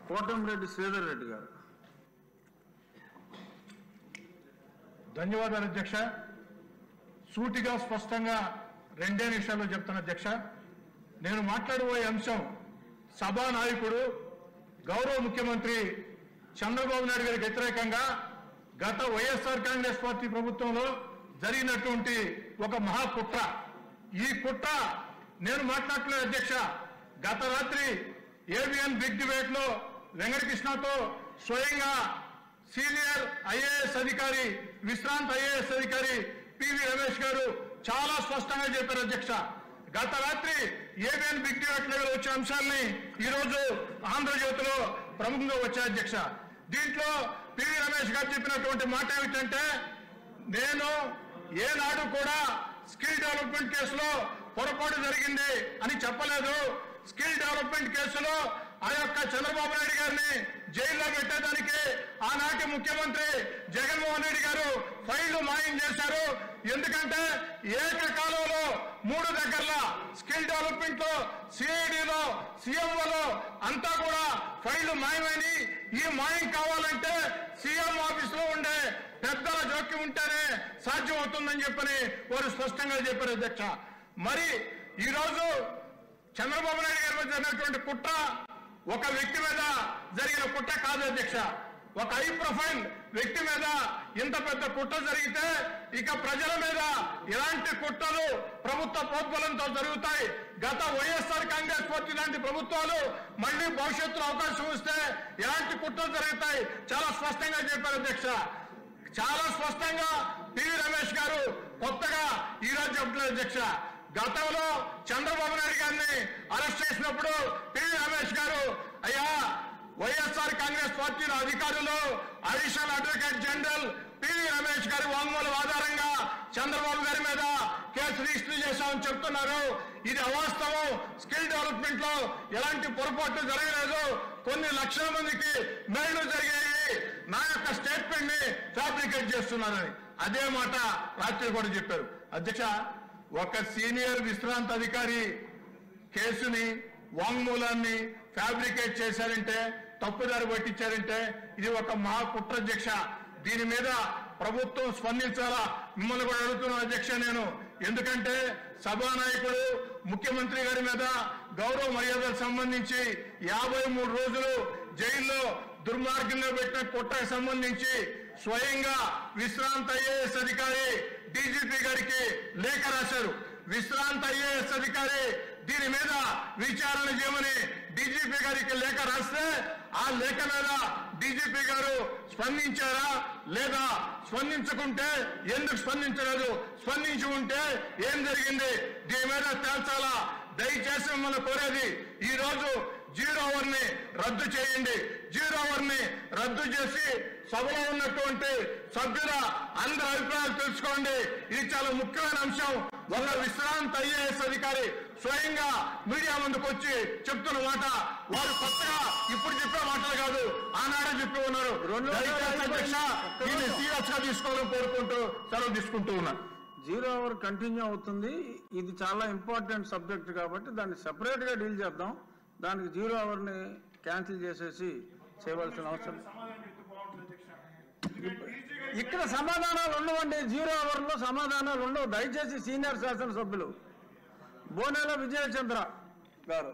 కోటంరెడ్డి శ్రీధర్ రెడ్డి గారు. ధన్యవాదాలు అధ్యక్ష. సూటిగా స్పష్టంగా 2 నిమిషాల్లో చెప్తాను అధ్యక్ష. నేను మాట్లాడబోయే అంశం సభానాయకుడు గౌరవ ముఖ్యమంత్రి చంద్రబాబు నాయుడు గారికి వ్యతిరేకంగా గత వైఎస్ఆర్ కాంగ్రెస్ పార్టీ ప్రభుత్వంలో జరిగినటువంటి ఒక మహాకుట్ర. ఈ కుట్ర నేను మాట్లాడలేదు అధ్యక్ష. గత రాత్రి ఏబిఎన్ బిగ్ డిబేట్ లో వెంకటకృష్ణతో స్వయంగా సీనియర్ ఐఏఎస్ అధికారి, విశ్రాంత ఐఏఎస్ అధికారి పివి రమేష్ గారు చాలా స్పష్టంగా చెప్పారు అధ్యక్ష. గత రాత్రి ఏబిఎన్ బిగ్ డిబేట్ లో వచ్చే అంశాలని ఈ రోజు ఆంధ్రజ్యోతిలో ప్రముఖంగా వచ్చాయి అధ్యక్ష. దీంట్లో పివి రమేష్ గారు చెప్పినటువంటి మాట ఏమిటంటే, నేను ఏనాడు కూడా స్కిల్ డెవలప్మెంట్ కేసులో పొరపాటు జరిగింది అని చెప్పలేదు. స్కిల్ డెవలప్మెంట్ కేసులో ఆ యొక్క చంద్రబాబు నాయుడు గారిని జైల్లో పెట్టేదానికి ఆనాటి ముఖ్యమంత్రి జగన్మోహన్ రెడ్డి గారు ఫైళ్లు మాయం చేశారు. ఎందుకంటే ఏకకాలంలో 3 దగ్గరలో స్కిల్ డెవలప్మెంట్ లో, సిఐడిలో, సీఎంఓలో అంతా కూడా ఫైళ్లు మాయమని, ఈ మాయం కావాలంటే సీఎం ఆఫీస్ లో ఉండే పెద్దల జోక్యం ఉంటేనే సాధ్యం అవుతుందని చెప్పని వారు స్పష్టంగా చెప్పారు అధ్యక్ష. మరి ఈ రోజు చంద్రబాబు నాయుడు గారి మీద జరిగినటువంటి కుట్ర ఒక వ్యక్తి మీద జరిగిన కుట్ర కాదు అధ్యక్ష. ఒక హై ప్రొఫైల్ వ్యక్తి మీద ఇంత పెద్ద కుట్ర జరిగితే ఇక ప్రజల మీద ఎలాంటి కుట్రలు ప్రభుత్వ ప్రోద్బలంతో జరుగుతాయి. గత వైఎస్ఆర్ కాంగ్రెస్ పార్టీ లాంటి ప్రభుత్వాలు మళ్లీ భవిష్యత్తులో అవకాశం వస్తే ఎలాంటి కుట్రలు జరుగుతాయి చాలా స్పష్టంగా చెప్పారు అధ్యక్ష. చాలా స్పష్టంగా పివి రమేష్ గారు కొత్తగా ఈ రోజు చెప్పలేదు అధ్యక్ష. గతంలో చంద్రబాబు నాయుడు గారిని అరెస్ట్ చేసినప్పుడు పివి రమేష్ గారు, అయ్యా వైఎస్ఆర్ కాంగ్రెస్ పార్టీలో అధికారులు additional advocate general PV Ramesh గారి వాంగ్మూలం ఆధారంగా చంద్రబాబు గారి మీద కేసు రిజిస్టర్ చేశామని చెప్తున్నారు. ఇది అవాస్తవం. స్కిల్ డెవలప్మెంట్ లో ఎలాంటి పొరపాట్లు జరగలేదు. కొన్ని లక్షల మందికి మేళ్లు జరిగాయి. నా యొక్క స్టేట్మెంట్ ని ఫ్యాబ్రికేట్ చేస్తున్నారని అదే మాట రాత్రి కూడా చెప్పారు అధ్యక్ష. ఒక సీనియర్ విశ్రాంత అధికారి కేసుని, వాంగ్మూలాన్ని ఫ్యాబ్రికేట్ చేశారంటే, తప్పుదారి పట్టించారంటే ఇది ఒక మహాకుట్ర అధ్యక్ష. దీని మీద ప్రభుత్వం స్పందించాలా మిమ్మల్ని కూడా అడుగుతున్నాను అధ్యక్ష నేను. ఎందుకంటే సభానాయకుడు ముఖ్యమంత్రి గారి మీద గౌరవ మర్యాదలకు సంబంధించి 53 రోజులు జైల్లో దుర్మార్గంగా పెట్టిన కుట్రకు సంబంధించి స్వయంగా విశ్రాంత ఐఏఎస్ అధికారి డీజీపీ గారికి లేఖ రాశారు. విశ్రాంత ఐఏఎస్ అధికారి దీని మీద విచారణ చేయమని డీజీపీ గారికి లేఖ రాస్తే ఆ లేఖ మీద డీజీపీ గారు స్పందించారా లేదా, స్పందించుకుంటే ఎందుకు స్పందించలేదు, స్పందించి ఉంటే ఏం జరిగింది, దీని మీద తేల్చాలా. దయచేసి మిమ్మల్ని కోరేది, ఈ రోజు 0 అవర్ ని రద్దు చేయండి. 0 అవర్ ని రద్దు చేసి సభలో ఉన్నటువంటి సభ్యుల అందరి అభిప్రాయాలు తెలుసుకోండి. ఇది చాలా ముఖ్యమైన అంశం. ఒక విశ్రాంత ఐఏఎస్ అధికారి స్వయంగా మీడియా ముందుకు వచ్చి చెప్తున్న మాట వారు కొత్తగా ఇప్పుడు చెప్పే మాటలు కాదు, ఆనాడే చెప్పి ఉన్నారు. దీన్ని సీరియస్ గా తీసుకోవాలని కోరుకుంటూ సెలవు తీసుకుంటూ ఉన్నారు. 0 అవర్ కంటిన్యూ అవుతుంది. ఇది చాలా ఇంపార్టెంట్ సబ్జెక్ట్ కాబట్టి దాన్ని సెపరేట్ గా డీల్ చేద్దాం. దానికి 0 అవర్ ని క్యాన్సిల్ చేసేసి చేయవలసిన అవసరం. ఇక్కడ సమాధానాలు ఉండవండి. 0 అవర్ లో సమాధానాలు ఉండవు. దయచేసి సీనియర్ శాసనసభ్యులు బోనేల విజయచంద్ర గారు